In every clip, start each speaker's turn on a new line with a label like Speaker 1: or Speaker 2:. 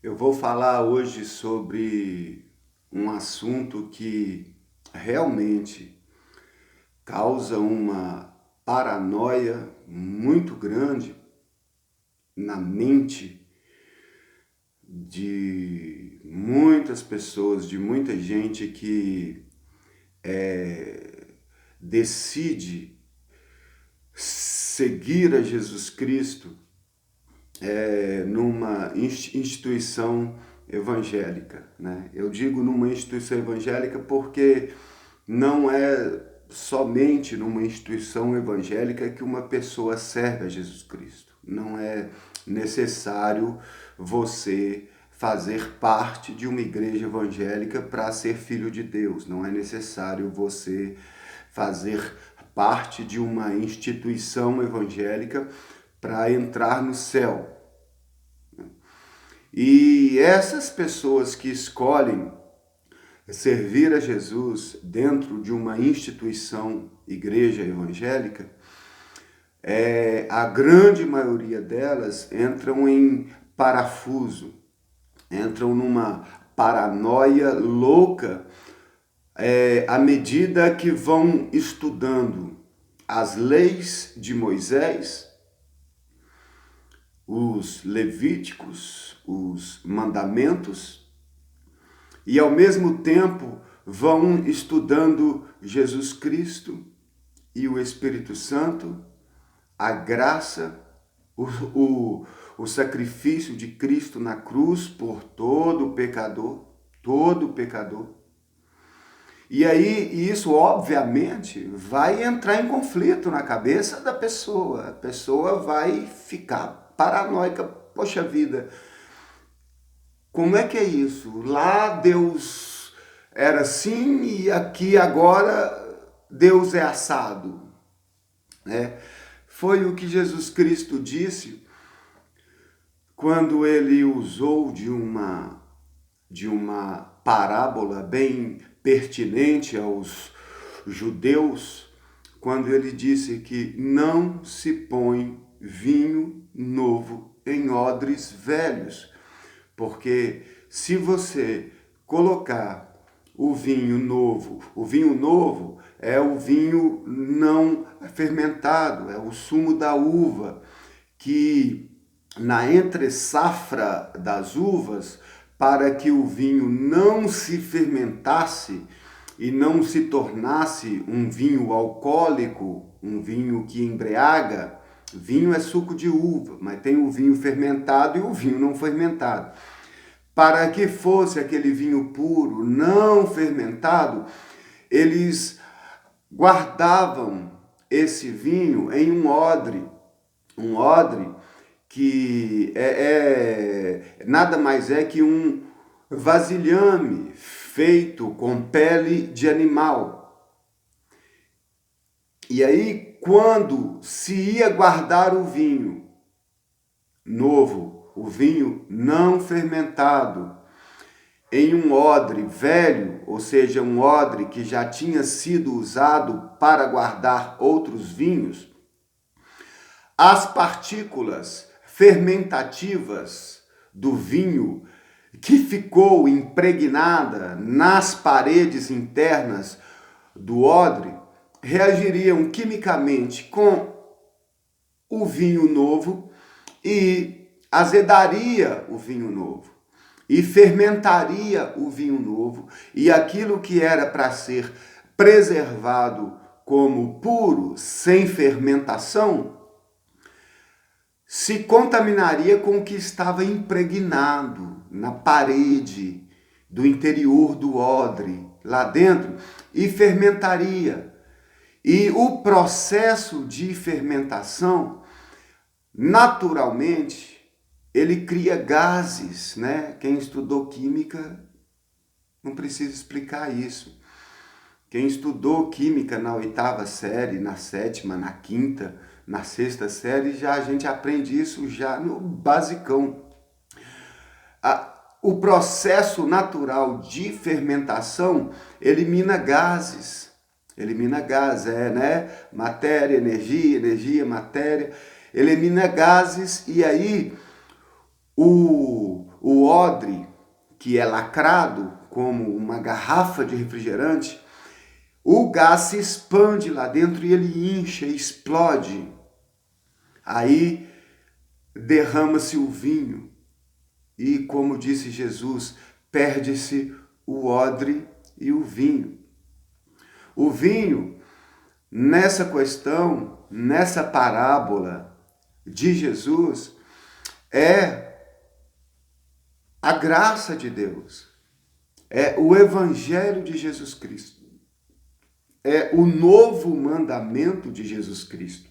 Speaker 1: Eu vou falar hoje sobre um assunto que realmente causa uma paranoia muito grande na mente de muitas pessoas, de muita gente que decide seguir a Jesus Cristo numa instituição evangélica, né? Eu digo numa instituição evangélica porque não é somente numa instituição evangélica que uma pessoa serve a Jesus Cristo. Não é necessário você fazer parte de uma igreja evangélica para ser filho de Deus. Não é necessário você fazer parte de uma instituição evangélica para entrar no céu. E essas pessoas que escolhem servir a Jesus dentro de uma instituição, igreja evangélica, a grande maioria delas entram em parafuso, entram numa paranoia louca, à medida que vão estudando as leis de Moisés, os levíticos, os mandamentos, e ao mesmo tempo vão estudando Jesus Cristo e o Espírito Santo, a graça, o sacrifício de Cristo na cruz por todo pecador, todo pecador. E aí, isso obviamente vai entrar em conflito na cabeça da pessoa. A pessoa vai ficar paranoica. Poxa vida, como é que é isso? Lá Deus era assim e aqui agora Deus é assado, né? Foi o que Jesus Cristo disse quando ele usou de uma parábola bem pertinente aos judeus, quando ele disse que não se põe vinho novo em odres velhos, porque se você colocar o vinho novo é o vinho não fermentado, é o sumo da uva, que na entre-safra das uvas, para que o vinho não se fermentasse e não se tornasse um vinho alcoólico, um vinho que embriaga. Vinho é suco de uva, mas tem o vinho fermentado e o vinho não fermentado. Para que fosse aquele vinho puro, não fermentado, eles guardavam esse vinho em um odre que nada mais é que um vasilhame feito com pele de animal. E aí, quando se ia guardar o vinho novo, o vinho não fermentado, em um odre velho, ou seja, um odre que já tinha sido usado para guardar outros vinhos, as partículas fermentativas do vinho que ficou impregnada nas paredes internas do odre reagiriam quimicamente com o vinho novo e azedaria o vinho novo e fermentaria o vinho novo, e aquilo que era para ser preservado como puro, sem fermentação, se contaminaria com o que estava impregnado na parede do interior do odre, lá dentro, e fermentaria. E o processo de fermentação, naturalmente, ele cria gases, né? Quem estudou química não precisa explicar isso. Quem estudou química na oitava série, na sétima, na quinta, na sexta série, já a gente aprende isso já no basicão. O processo natural de fermentação elimina gases. Elimina gases, né? Matéria, energia, energia, matéria. Elimina gases e aí o odre, que é lacrado como uma garrafa de refrigerante, o gás se expande lá dentro e ele incha, explode. Aí derrama-se o vinho e, como disse Jesus, perde-se o odre e o vinho. O vinho, nessa questão, nessa parábola de Jesus, é a graça de Deus, é o Evangelho de Jesus Cristo, é o novo mandamento de Jesus Cristo.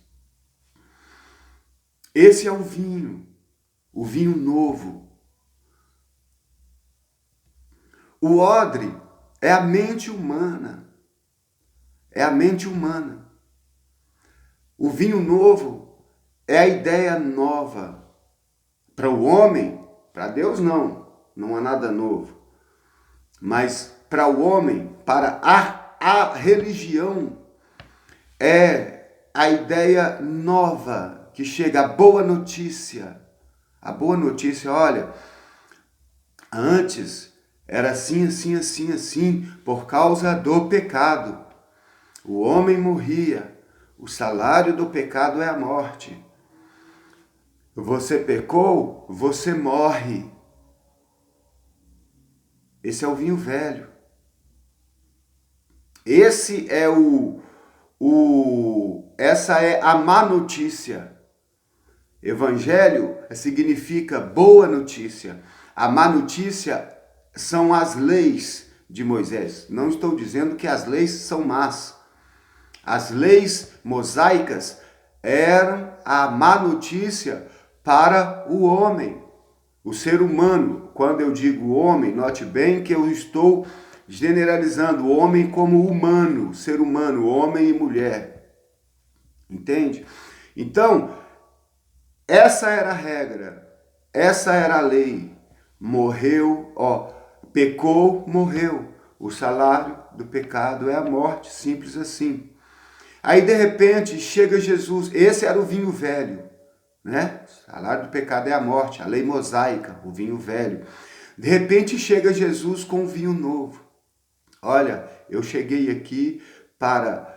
Speaker 1: Esse é o vinho novo. O odre é a mente humana, é a mente humana. O vinho novo é a ideia nova. Para o homem, para Deus não há nada novo. Mas para o homem, para a religião, é a ideia nova que chega, a boa notícia. A boa notícia, olha, antes era assim, assim, assim, assim, por causa do pecado. O homem morria, o salário do pecado é a morte. Você pecou, você morre. Esse é o vinho velho. Essa é a má notícia. Evangelho significa boa notícia. A má notícia são as leis de Moisés. Não estou dizendo que as leis são más. As leis mosaicas eram a má notícia para o homem, o ser humano. Quando eu digo homem, note bem que eu estou generalizando o homem como humano, ser humano, homem e mulher. Entende? Então, essa era a regra, essa era a lei. Morreu, pecou, morreu. O salário do pecado é a morte, simples assim. Aí, de repente, chega Jesus, esse era o vinho velho, né? O salário do pecado é a morte, a lei mosaica, o vinho velho. De repente, chega Jesus com um vinho novo. Olha, eu cheguei aqui para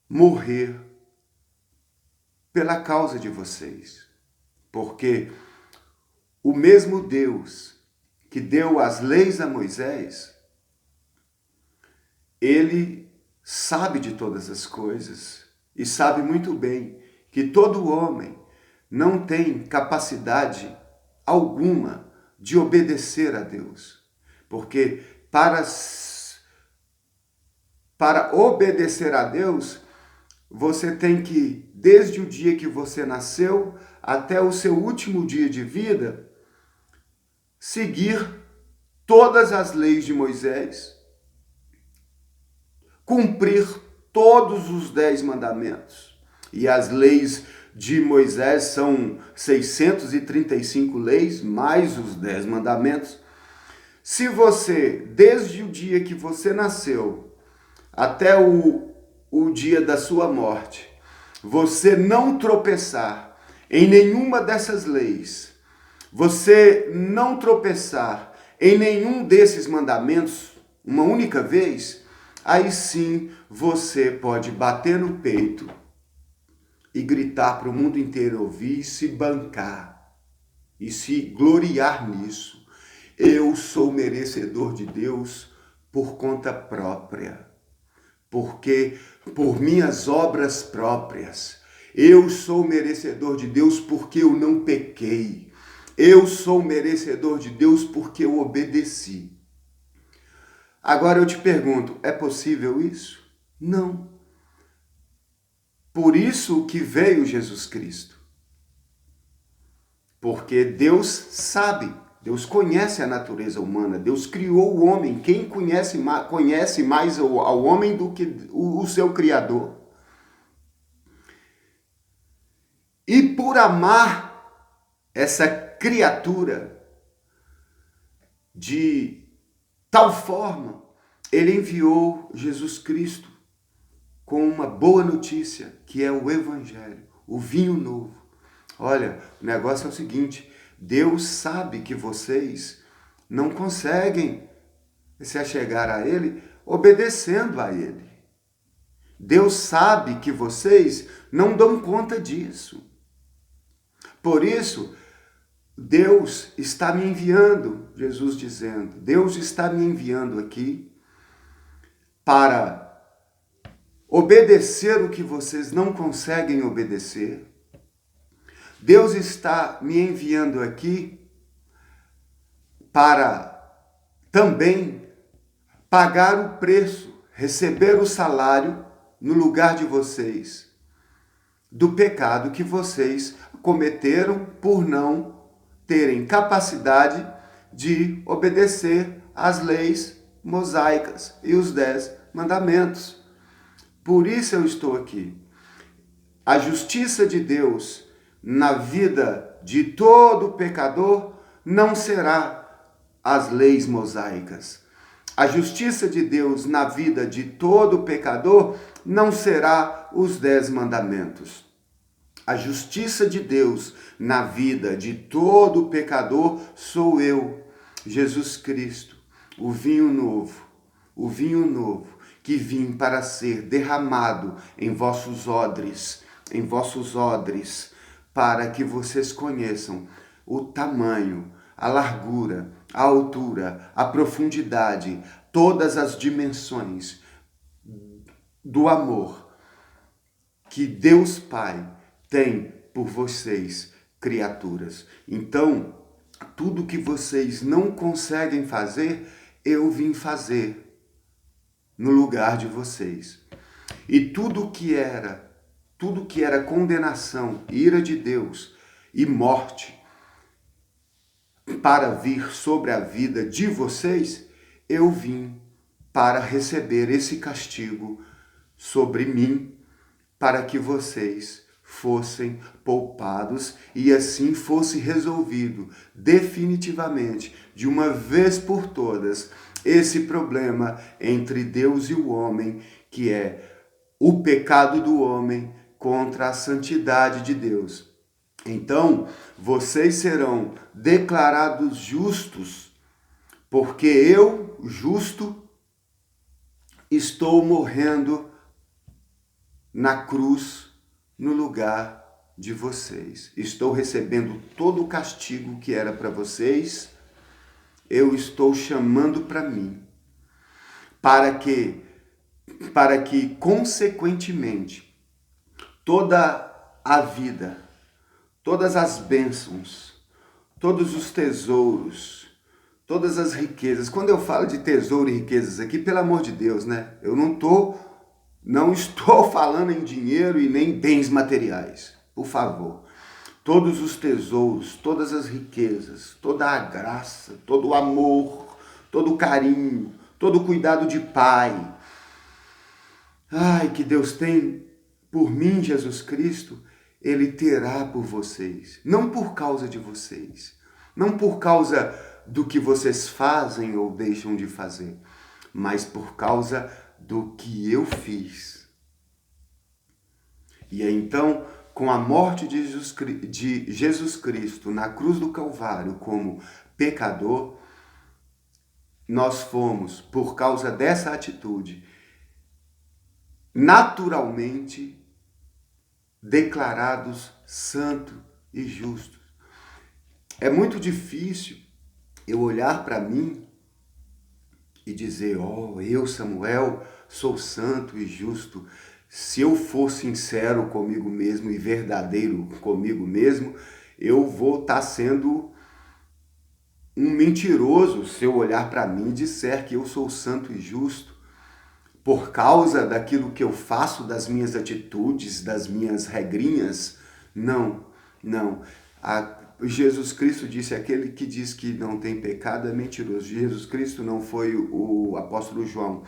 Speaker 1: morrer pela causa de vocês, porque o mesmo Deus que deu as leis a Moisés, ele sabe de todas as coisas e sabe muito bem que todo homem não tem capacidade alguma de obedecer a Deus, porque para obedecer a Deus, você tem que, desde o dia que você nasceu até o seu último dia de vida, seguir todas as leis de Moisés, cumprir todos os 10 mandamentos. E as leis de Moisés são 635 leis, mais os 10 mandamentos. Se você, desde o dia que você nasceu até o dia da sua morte, você não tropeçar em nenhuma dessas leis, você não tropeçar em nenhum desses mandamentos uma única vez, aí sim você pode bater no peito e gritar para o mundo inteiro ouvir e se bancar e se gloriar nisso. Eu sou merecedor de Deus por conta própria, porque por minhas obras próprias. Eu sou merecedor de Deus porque eu não pequei. Eu sou merecedor de Deus porque eu obedeci. Agora eu te pergunto, é possível isso? Não. Por isso que veio Jesus Cristo. Porque Deus sabe, Deus conhece a natureza humana, Deus criou o homem. Quem conhece mais ao homem do que o seu Criador? E por amar essa criatura de tal forma, ele enviou Jesus Cristo com uma boa notícia, que é o Evangelho, o vinho novo. Olha, o negócio é o seguinte, Deus sabe que vocês não conseguem se achegar a Ele obedecendo a Ele. Deus sabe que vocês não dão conta disso. Por isso, Deus está me enviando, Jesus dizendo, Deus está me enviando aqui para obedecer o que vocês não conseguem obedecer. Deus está me enviando aqui para também pagar o preço, receber o salário no lugar de vocês, do pecado que vocês cometeram por não terem capacidade de obedecer às leis mosaicas e os 10 mandamentos. Por isso eu estou aqui. A justiça de Deus na vida de todo pecador não será as leis mosaicas. A justiça de Deus na vida de todo pecador não será os 10 mandamentos. A justiça de Deus na vida de todo pecador sou eu, Jesus Cristo, o vinho novo que vim para ser derramado em vossos odres, para que vocês conheçam o tamanho, a largura, a altura, a profundidade, todas as dimensões do amor que Deus Pai tem por vocês, criaturas. Então, tudo que vocês não conseguem fazer, eu vim fazer no lugar de vocês. E tudo que era condenação, ira de Deus e morte para vir sobre a vida de vocês, eu vim para receber esse castigo sobre mim, para que vocês fossem poupados e assim fosse resolvido definitivamente, de uma vez por todas, esse problema entre Deus e o homem, que é o pecado do homem contra a santidade de Deus. Então, vocês serão declarados justos, porque eu, justo, estou morrendo na cruz no lugar de vocês. Estou recebendo todo o castigo que era para vocês, eu estou chamando para mim, para que consequentemente toda a vida, todas as bênçãos, todos os tesouros, todas as riquezas. Quando eu falo de tesouro e riquezas aqui, pelo amor de Deus, né? Eu não estou falando em dinheiro e nem bens materiais. Por favor. Todos os tesouros, todas as riquezas, toda a graça, todo o amor, todo o carinho, todo o cuidado de pai. Ai, que Deus tem por mim, Jesus Cristo, Ele terá por vocês. Não por causa de vocês. Não por causa do que vocês fazem ou deixam de fazer. Mas por causa do que eu fiz. E então, com a morte de Jesus Cristo na cruz do Calvário como pecador, nós fomos, por causa dessa atitude, naturalmente declarados santos e justos. É muito difícil eu olhar para mim e dizer, eu, Samuel, sou santo e justo. Se eu for sincero comigo mesmo e verdadeiro comigo mesmo, eu vou estar sendo um mentiroso se eu olhar para mim e disser que eu sou santo e justo por causa daquilo que eu faço, das minhas atitudes, das minhas regrinhas. Não. Jesus Cristo disse, aquele que diz que não tem pecado é mentiroso. Jesus Cristo não foi o apóstolo João.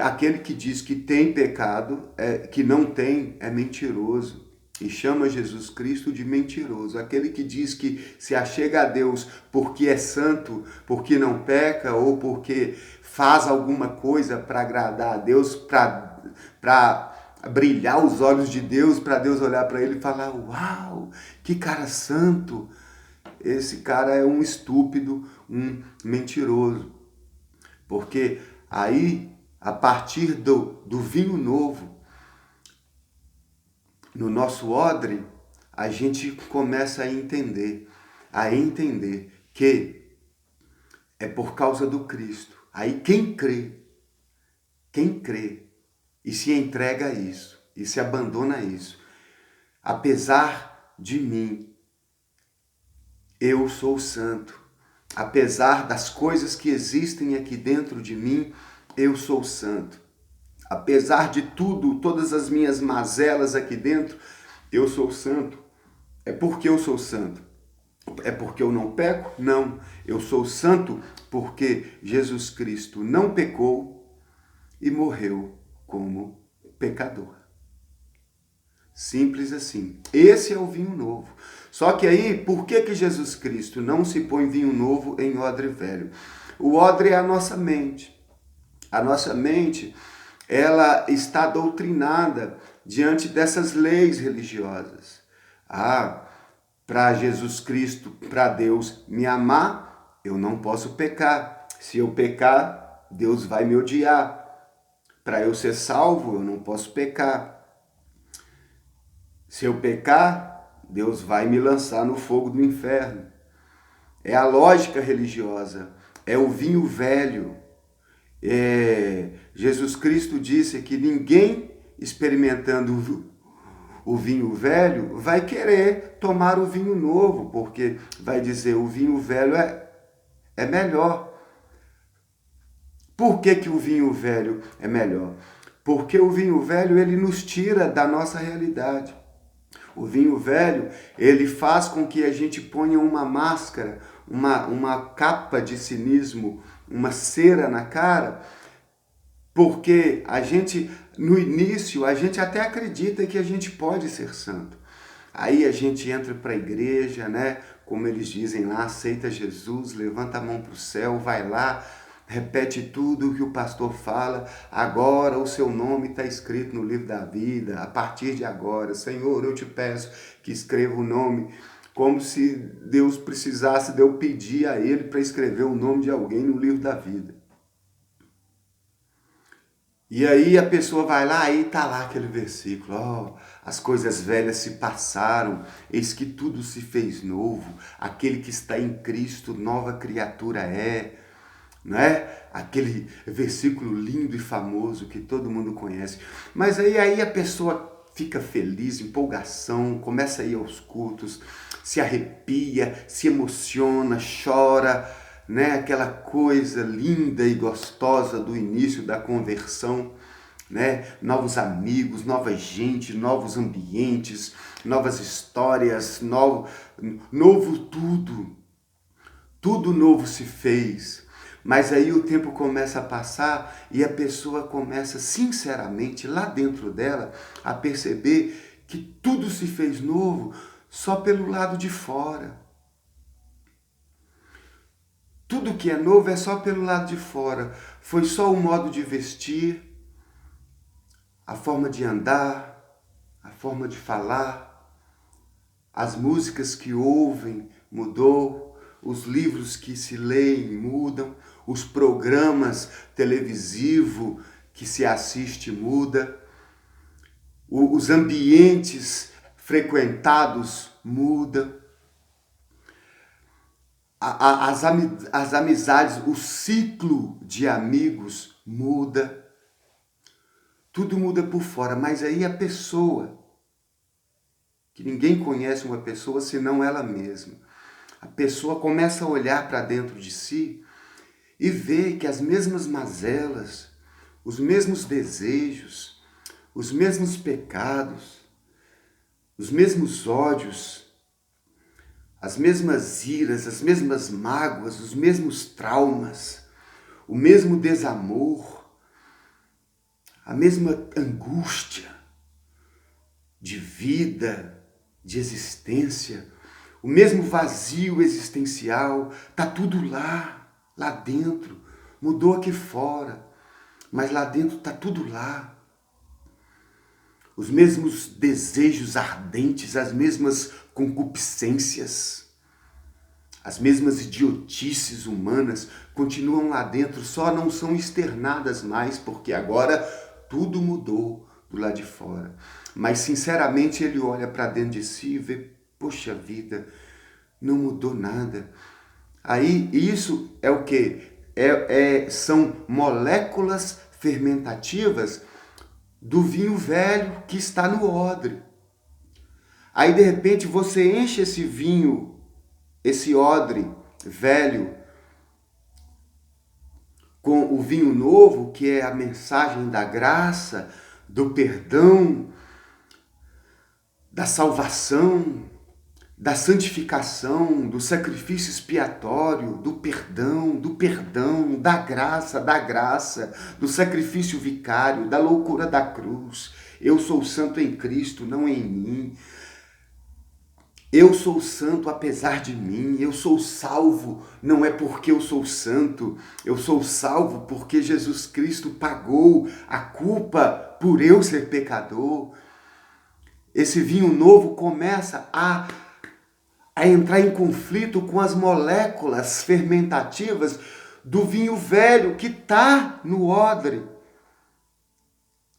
Speaker 1: Aquele que diz que tem pecado, que não tem, é mentiroso. E chama Jesus Cristo de mentiroso. Aquele que diz que se achega a Deus porque é santo, porque não peca, ou porque faz alguma coisa para agradar a Deus, para brilhar os olhos de Deus, para Deus olhar para ele e falar, uau, que cara santo. esse cara é um estúpido, um mentiroso. Porque aí, a partir do vinho novo, no nosso odre, a gente começa a entender que é por causa do Cristo. Aí quem crê e se entrega a isso, e se abandona a isso, apesar de mim, eu sou santo. Apesar das coisas que existem aqui dentro de mim, eu sou santo. Apesar de tudo, todas as minhas mazelas aqui dentro, eu sou santo. É porque eu sou santo. É porque eu não peco? Não. Eu sou santo porque Jesus Cristo não pecou e morreu como pecador. Simples assim. Esse é o vinho novo. Só que aí, por que Jesus Cristo não se põe vinho novo em odre velho? O odre é a nossa mente. A nossa mente, ela está doutrinada diante dessas leis religiosas. Para Jesus Cristo, para Deus me amar, eu não posso pecar. Se eu pecar, Deus vai me odiar. Para eu ser salvo, eu não posso pecar. Se eu pecar, Deus vai me lançar no fogo do inferno. É a lógica religiosa, é o vinho velho. Jesus Cristo disse que ninguém experimentando o vinho velho vai querer tomar o vinho novo, porque vai dizer o vinho velho é melhor. Por que o vinho velho é melhor? Porque o vinho velho ele nos tira da nossa realidade. O vinho velho, ele faz com que a gente ponha uma máscara, uma capa de cinismo, uma cera na cara, porque a gente, no início, a gente até acredita que a gente pode ser santo. Aí a gente entra para a igreja, né? Como eles dizem lá, aceita Jesus, levanta a mão para o céu, vai lá, repete tudo o que o pastor fala. Agora o seu nome está escrito no livro da vida. A partir de agora, Senhor, eu te peço que escreva o nome. Como se Deus precisasse de eu pedir a Ele para escrever o nome de alguém no livro da vida. E aí a pessoa vai lá e está lá aquele versículo. As coisas velhas se passaram, eis que tudo se fez novo. Aquele que está em Cristo, nova criatura é. Não é? Aquele versículo lindo e famoso que todo mundo conhece. Mas aí a pessoa fica feliz, empolgação, começa a ir aos cultos, se arrepia, se emociona, chora, né? Aquela coisa linda e gostosa do início da conversão, né? Novos amigos, nova gente, novos ambientes, novas histórias, novo tudo. Tudo novo se fez. Mas aí o tempo começa a passar e a pessoa começa, sinceramente, lá dentro dela, a perceber que tudo se fez novo só pelo lado de fora. Tudo que é novo é só pelo lado de fora. Foi só o modo de vestir, a forma de andar, a forma de falar, as músicas que ouvem mudou, os livros que se leem mudam, os programas televisivos que se assiste muda, os ambientes frequentados mudam, as amizades, o ciclo de amigos muda, tudo muda por fora, mas aí a pessoa, que ninguém conhece uma pessoa senão ela mesma, a pessoa começa a olhar para dentro de si e vê que as mesmas mazelas, os mesmos desejos, os mesmos pecados, os mesmos ódios, as mesmas iras, as mesmas mágoas, os mesmos traumas, o mesmo desamor, a mesma angústia de vida, de existência, o mesmo vazio existencial, está tudo lá dentro. Mudou aqui fora, mas lá dentro está tudo lá. Os mesmos desejos ardentes, as mesmas concupiscências. As mesmas idiotices humanas continuam lá dentro, só não são externadas mais, porque agora tudo mudou do lado de fora. Mas, sinceramente, ele olha para dentro de si e vê, poxa vida, não mudou nada. Aí, isso é o quê? São moléculas fermentativas do vinho velho que está no odre. Aí, de repente, você enche esse vinho, esse odre velho, com o vinho novo, que é a mensagem da graça, do perdão, da salvação, da santificação, do sacrifício expiatório, do perdão, da graça, do sacrifício vicário, da loucura da cruz. Eu sou santo em Cristo, não em mim. Eu sou santo apesar de mim, eu sou salvo, não é porque eu sou santo, eu sou salvo porque Jesus Cristo pagou a culpa por eu ser pecador. Esse vinho novo começa a entrar em conflito com as moléculas fermentativas do vinho velho que está no odre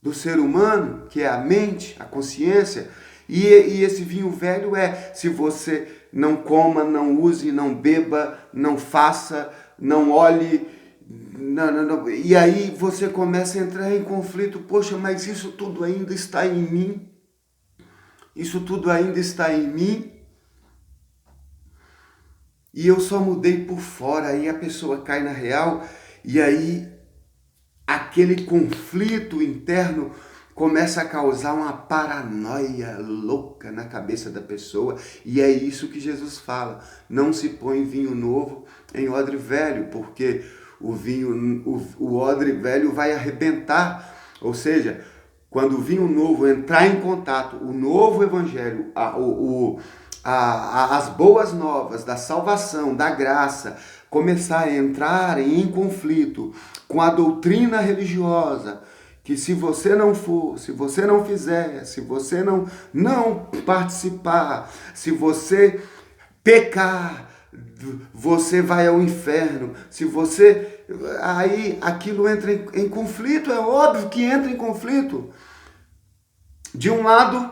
Speaker 1: do ser humano, que é a mente, a consciência. E esse vinho velho se você não coma, não use, não beba, não faça, não olhe, não. E aí você começa a entrar em conflito. Poxa, mas isso tudo ainda está em mim? Isso tudo ainda está em mim? E eu só mudei por fora. Aí a pessoa cai na real e aí aquele conflito interno começa a causar uma paranoia louca na cabeça da pessoa. E é isso que Jesus fala. Não se põe vinho novo em odre velho, porque o odre velho vai arrebentar. Ou seja, quando o vinho novo entrar em contato, o novo evangelho, as boas novas da salvação, da graça, começar a entrar em conflito com a doutrina religiosa, que se você não for, se você não fizer, se você não participar, se você pecar, você vai ao inferno. Se você... Aí aquilo entra em conflito, é óbvio que entra em conflito. De um lado,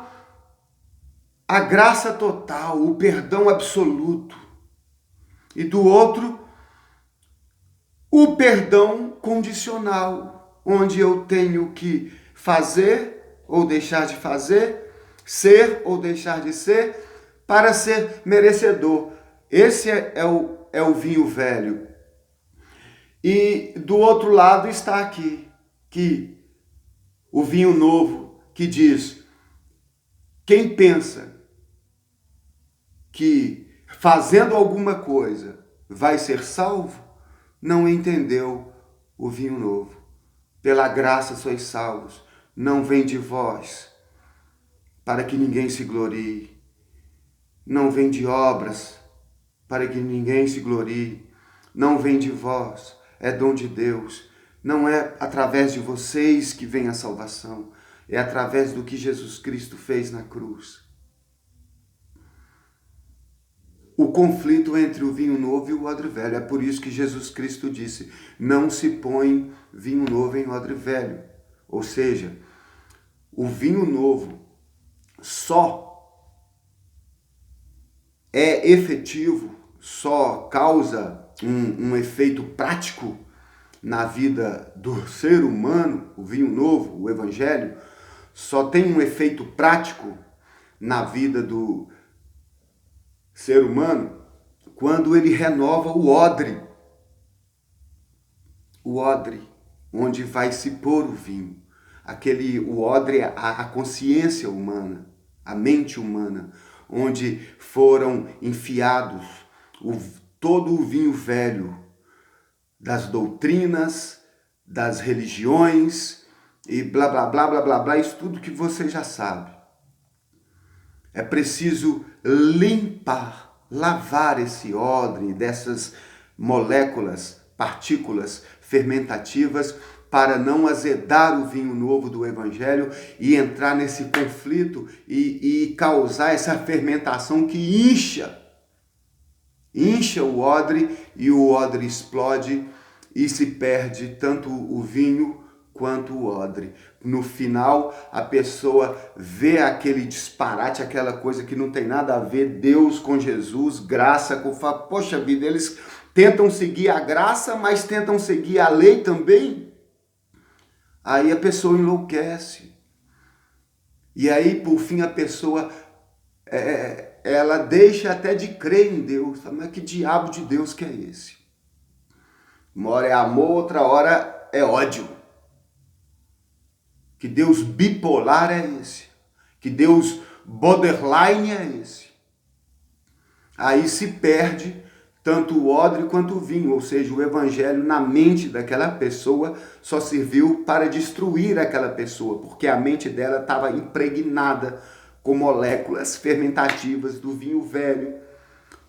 Speaker 1: a graça total, o perdão absoluto. E do outro, o perdão condicional, onde eu tenho que fazer ou deixar de fazer, ser ou deixar de ser, para ser merecedor. Esse é o vinho velho. E do outro lado está aqui, que o vinho novo, que diz: quem pensa que fazendo alguma coisa vai ser salvo, não entendeu o vinho novo. Pela graça sois salvos, não vem de vós, para que ninguém se glorie. Não vem de obras, para que ninguém se glorie. Não vem de vós, é dom de Deus. Não é através de vocês que vem a salvação, é através do que Jesus Cristo fez na cruz. O conflito entre o vinho novo e o odre velho. É por isso que Jesus Cristo disse: não se põe vinho novo em odre velho. Ou seja, o vinho novo só é efetivo, só causa um efeito prático na vida do ser humano. O vinho novo, o evangelho, só tem um efeito prático na vida do ser humano quando ele renova o odre onde vai se pôr o vinho. O odre é a consciência humana, a mente humana, onde foram enfiados todo o vinho velho das doutrinas, das religiões e blá blá blá blá blá blá, isso tudo que você já sabe. É preciso limpar, lavar esse odre dessas moléculas, partículas fermentativas, para não azedar o vinho novo do Evangelho e entrar nesse conflito e causar essa fermentação que incha incha o odre e o odre explode e se perde tanto o vinho quanto o odre. No final, a pessoa vê aquele disparate, aquela coisa que não tem nada a ver, Deus com Jesus, graça com... Poxa vida, eles tentam seguir a graça, mas tentam seguir a lei também. Aí a pessoa enlouquece. E aí, por fim, a pessoa... ela deixa até de crer em Deus. Mas que diabo de Deus que é esse? Uma hora é amor, outra hora é ódio. Que Deus bipolar é esse? Que Deus borderline é esse? Aí se perde tanto o odre quanto o vinho, ou seja, o evangelho na mente daquela pessoa só serviu para destruir aquela pessoa, porque a mente dela estava impregnada com moléculas fermentativas do vinho velho,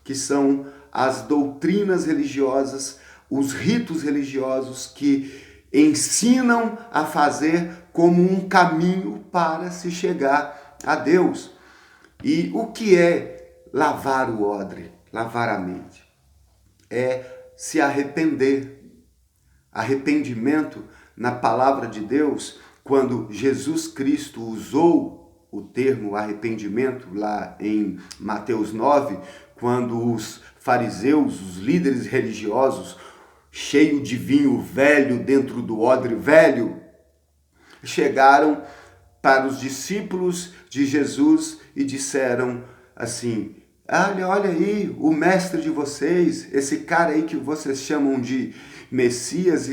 Speaker 1: que são as doutrinas religiosas, os ritos religiosos que ensinam a fazer como um caminho para se chegar a Deus. E o que é lavar o odre, lavar a mente? É se arrepender. Arrependimento, na palavra de Deus, quando Jesus Cristo usou o termo arrependimento lá em Mateus 9, quando os fariseus, os líderes religiosos, cheios de vinho velho dentro do odre velho, chegaram para os discípulos de Jesus e disseram assim: olha aí, o mestre de vocês, esse cara aí que vocês chamam de Messias,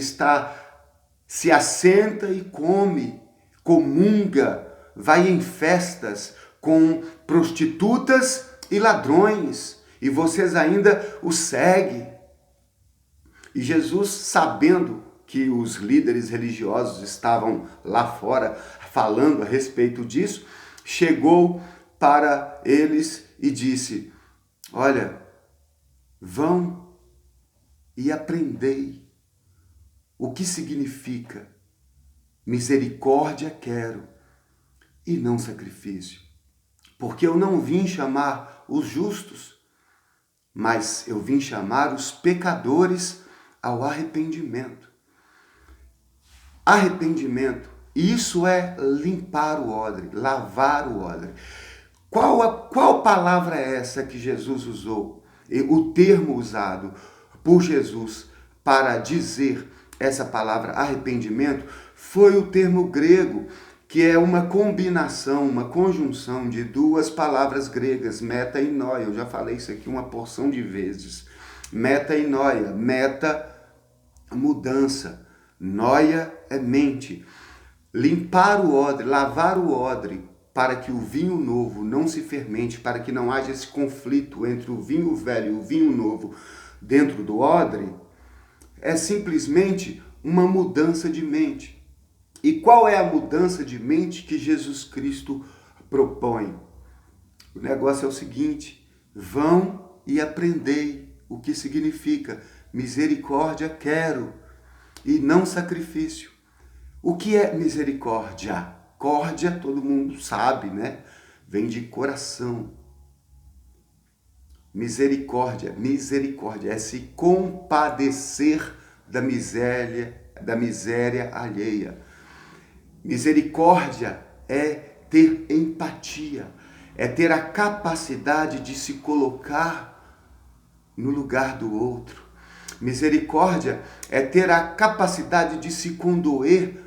Speaker 1: se assenta e come, comunga, vai em festas com prostitutas e ladrões, e vocês ainda o seguem. E Jesus, sabendo que os líderes religiosos estavam lá fora falando a respeito disso, chegou para eles e disse: olha, vão e aprendei o que significa misericórdia quero e não sacrifício. Porque eu não vim chamar os justos, mas eu vim chamar os pecadores ao arrependimento. Arrependimento, isso é limpar o odre, lavar o odre. Qual palavra é essa que Jesus usou? O termo usado por Jesus para dizer essa palavra arrependimento foi o termo grego, que é uma combinação, uma conjunção de duas palavras gregas, meta e noia. Eu já falei isso aqui uma porção de vezes. Meta e noia. Meta, mudança. Noia é mente. Limpar o odre, lavar o odre, para que o vinho novo não se fermente, para que não haja esse conflito entre o vinho velho e o vinho novo dentro do odre, é simplesmente uma mudança de mente. E qual é a mudança de mente que Jesus Cristo propõe? O negócio é o seguinte: vão e aprendei o que significa misericórdia quero e não sacrifício. O que é misericórdia? Córdia, todo mundo sabe, né? Vem de coração. Misericórdia é se compadecer da miséria alheia. Misericórdia é ter empatia, é ter a capacidade de se colocar no lugar do outro. Misericórdia é ter a capacidade de se condoer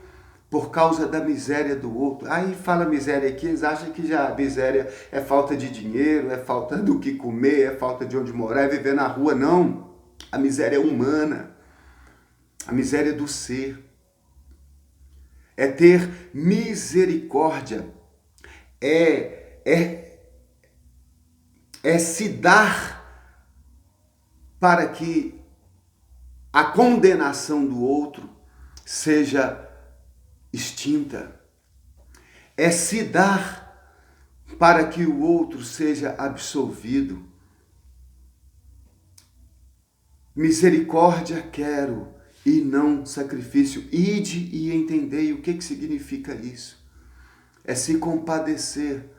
Speaker 1: por causa da miséria do outro. Aí fala miséria aqui, eles acham que já a miséria é falta de dinheiro, é falta do que comer, é falta de onde morar, é viver na rua. Não, a miséria é humana, a miséria do ser. É ter misericórdia, é se dar para que a condenação do outro seja extinta. É se dar para que o outro seja absolvido. Misericórdia quero e não sacrifício. Ide e entendei o que significa isso. É se compadecer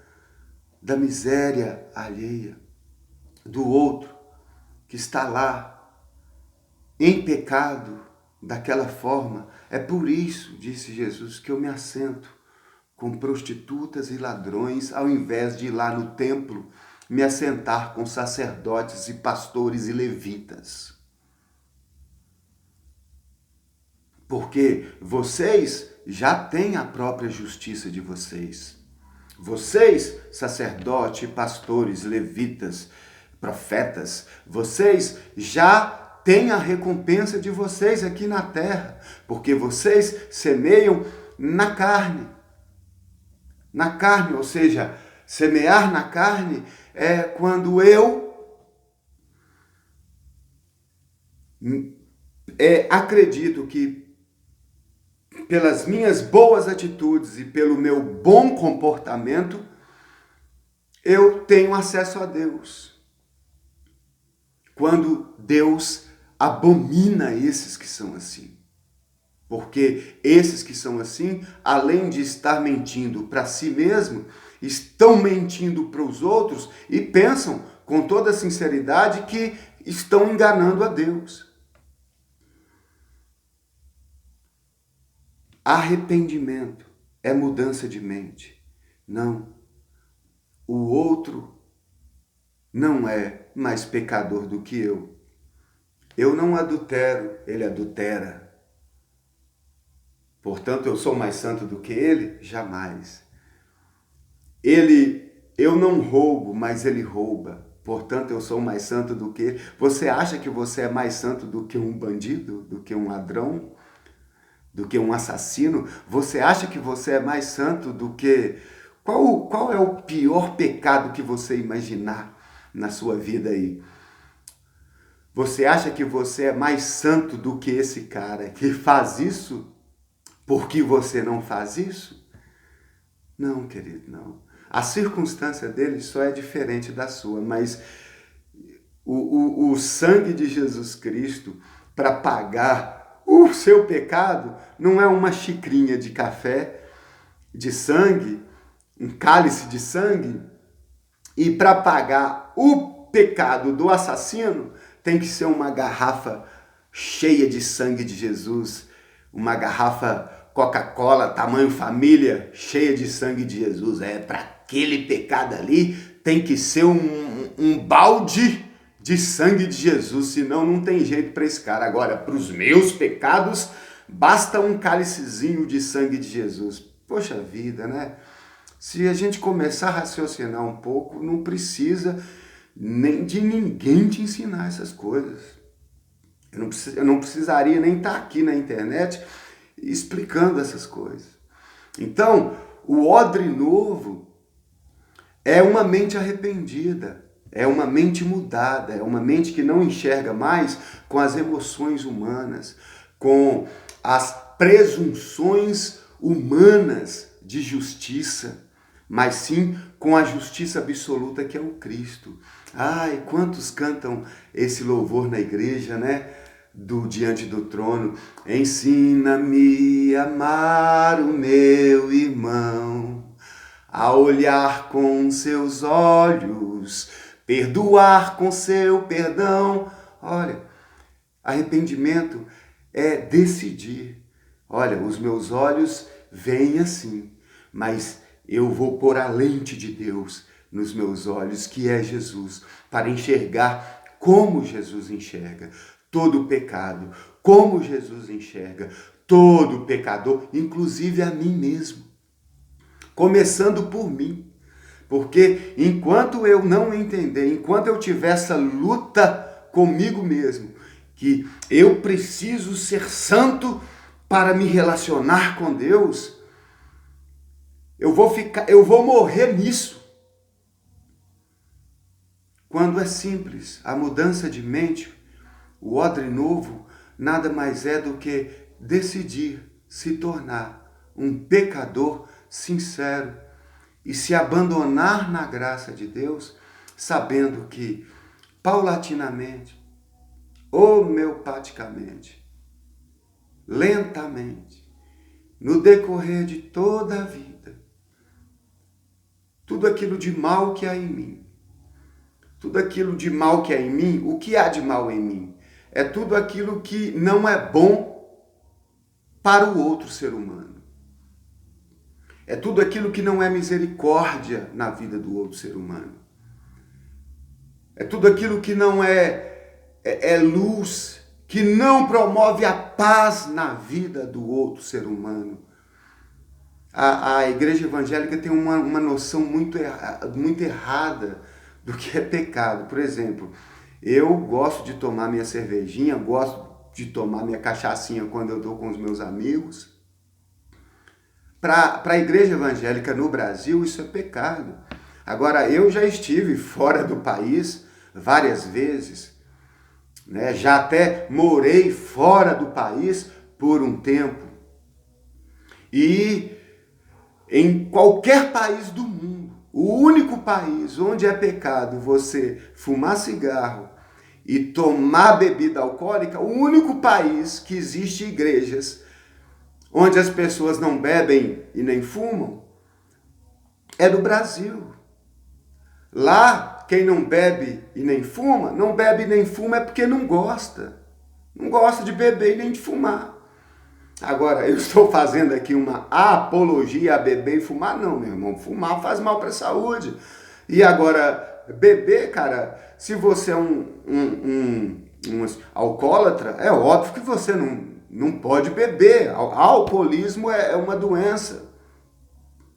Speaker 1: da miséria alheia, do outro. que está lá em pecado daquela forma. É por isso, disse Jesus, que eu me assento com prostitutas e ladrões, ao invés de ir lá no templo me assentar com sacerdotes e pastores e levitas. Porque vocês já têm a própria justiça de vocês. Vocês, sacerdotes, pastores, levitas, profetas, vocês já têm a recompensa de vocês aqui na terra, porque vocês semeiam na carne. Na carne, ou seja, semear na carne é quando eu acredito que pelas minhas boas atitudes e pelo meu bom comportamento, eu tenho acesso a Deus. Quando Deus abomina esses que são assim. Porque esses que são assim, além de estar mentindo para si mesmo, estão mentindo para os outros e pensam com toda sinceridade que estão enganando a Deus. Arrependimento é mudança de mente. Não. O outro não é mais pecador do que eu. Eu não adultero, ele adultera. Portanto, eu sou mais santo do que ele? Jamais. Eu não roubo, mas ele rouba. Portanto, eu sou mais santo do que ele. Você acha que você é mais santo do que um bandido, do que um ladrão, do que um assassino? Você acha que você é mais santo do que... Qual é o pior pecado que você imaginar na sua vida aí? Você acha que você é mais santo do que esse cara que faz isso porque você não faz isso? Não, querido, não. A circunstância dele só é diferente da sua, mas o sangue de Jesus Cristo para pagar o seu pecado não é uma xicrinha de café, de sangue, um cálice de sangue, e para pagar o pecado do assassino tem que ser uma garrafa cheia de sangue de Jesus, uma garrafa Coca-Cola, tamanho família, cheia de sangue de Jesus. Para aquele pecado ali tem que ser um balde de sangue de Jesus, senão não tem jeito para esse cara. Agora, para os meus pecados, basta um cálicezinho de sangue de Jesus. Poxa vida, né? Se a gente começar a raciocinar um pouco, não precisa nem de ninguém te ensinar essas coisas. Eu não precisaria nem estar aqui na internet explicando essas coisas. Então, o odre novo é uma mente arrependida, é uma mente mudada, é uma mente que não enxerga mais com as emoções humanas, com as presunções humanas de justiça, mas sim com a justiça absoluta que é o Cristo. Ai, quantos cantam esse louvor na igreja, né? Do diante do trono. Ensina-me a amar o meu irmão, a olhar com seus olhos, perdoar com seu perdão. Olha, arrependimento é decidir. Olha, os meus olhos veem assim, mas eu vou pôr a lente de Deus nos meus olhos, que é Jesus, para enxergar como Jesus enxerga todo o pecado, como Jesus enxerga todo pecador, inclusive a mim mesmo, começando por mim. Porque enquanto eu não entender, enquanto eu tiver essa luta comigo mesmo, que eu preciso ser santo para me relacionar com Deus, eu vou morrer nisso. Quando é simples, a mudança de mente, o odre novo, nada mais é do que decidir se tornar um pecador sincero e se abandonar na graça de Deus, sabendo que, paulatinamente, homeopaticamente, lentamente, no decorrer de toda a vida, tudo aquilo de mal que há em mim, tudo aquilo de mal que há em mim, o que há de mal em mim? É tudo aquilo que não é bom para o outro ser humano. É tudo aquilo que não é misericórdia na vida do outro ser humano. É tudo aquilo que não é luz, que não promove a paz na vida do outro ser humano. A igreja evangélica tem uma noção muito errada do que é pecado. Por exemplo, eu gosto de tomar minha cervejinha, gosto de tomar minha cachaçinha quando eu estou com os meus amigos. Para a igreja evangélica no Brasil, isso é pecado. Agora, eu já estive fora do país várias vezes, né? Já até morei fora do país por um tempo. E em qualquer país do mundo, o único país onde é pecado você fumar cigarro e tomar bebida alcoólica, o único país que existe igrejas onde as pessoas não bebem e nem fumam, é do Brasil. Lá, quem não bebe e nem fuma, não bebe e nem fuma é porque não gosta. Não gosta de beber e nem de fumar. Agora, eu estou fazendo aqui uma apologia a beber e fumar? Não, meu irmão. Fumar faz mal para a saúde. E agora, beber, cara, se você é um alcoólatra, é óbvio que você não pode beber. Alcoolismo é uma doença.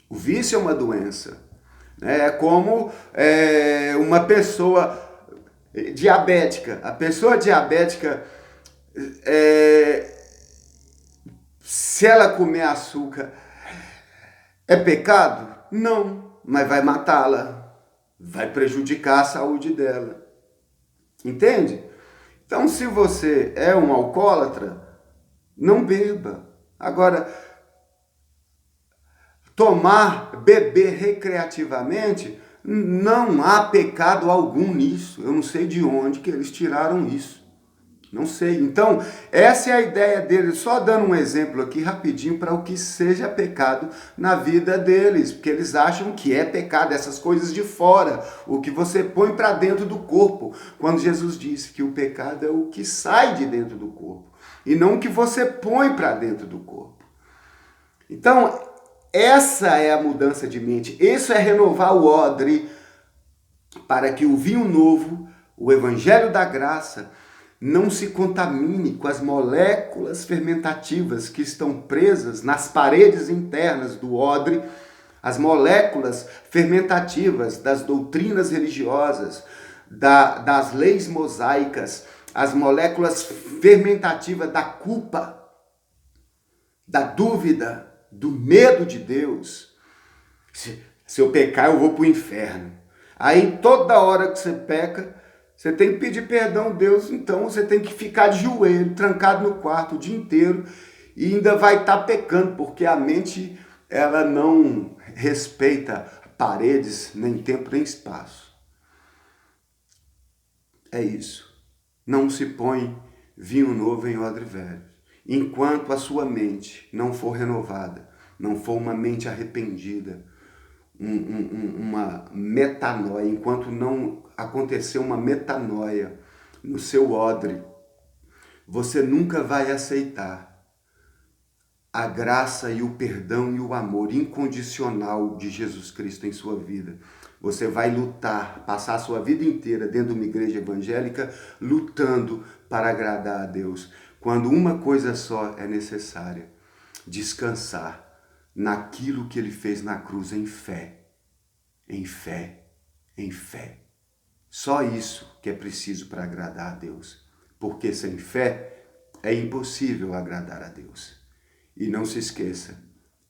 Speaker 1: O vício é uma doença. É como uma pessoa diabética. A pessoa diabética, se ela comer açúcar, é pecado? Não, mas vai matá-la. Vai prejudicar a saúde dela. Entende? Então, se você é um alcoólatra, não beba. Agora, beber recreativamente, não há pecado algum nisso. Eu não sei de onde que eles tiraram isso. Não sei. Então, essa é a ideia deles. Só dando um exemplo aqui rapidinho para o que seja pecado na vida deles. Porque eles acham que é pecado, essas coisas de fora. O que você põe para dentro do corpo. Quando Jesus disse que o pecado é o que sai de dentro do corpo. E não o que você põe para dentro do corpo. Então, essa é a mudança de mente. Isso é renovar o odre para que o vinho novo, o evangelho da graça, não se contamine com as moléculas fermentativas que estão presas nas paredes internas do odre, as moléculas fermentativas das doutrinas religiosas, das leis mosaicas, as moléculas fermentativas da culpa, da dúvida, do medo de Deus. Se eu pecar, eu vou para o inferno. Aí toda hora que você peca, você tem que pedir perdão a Deus, então você tem que ficar de joelho, trancado no quarto o dia inteiro e ainda vai estar pecando, porque a mente ela não respeita paredes, nem tempo, nem espaço. É isso. Não se põe vinho novo em odre velho. Enquanto a sua mente não for renovada, não for uma mente arrependida, uma metanoia, enquanto não acontecer uma metanoia no seu odre, você nunca vai aceitar a graça e o perdão e o amor incondicional de Jesus Cristo em sua vida. Você vai lutar, passar a sua vida inteira dentro de uma igreja evangélica, lutando para agradar a Deus, quando uma coisa só é necessária: descansar naquilo que ele fez na cruz em fé, em fé, em fé. Só isso que é preciso para agradar a Deus, porque sem fé é impossível agradar a Deus. E não se esqueça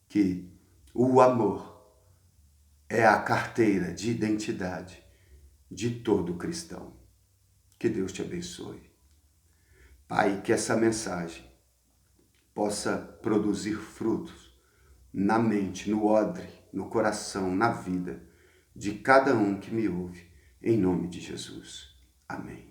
Speaker 1: que o amor é a carteira de identidade de todo cristão. Que Deus te abençoe. Pai, que essa mensagem possa produzir frutos na mente, no odre, no coração, na vida de cada um que me ouve, em nome de Jesus. Amém.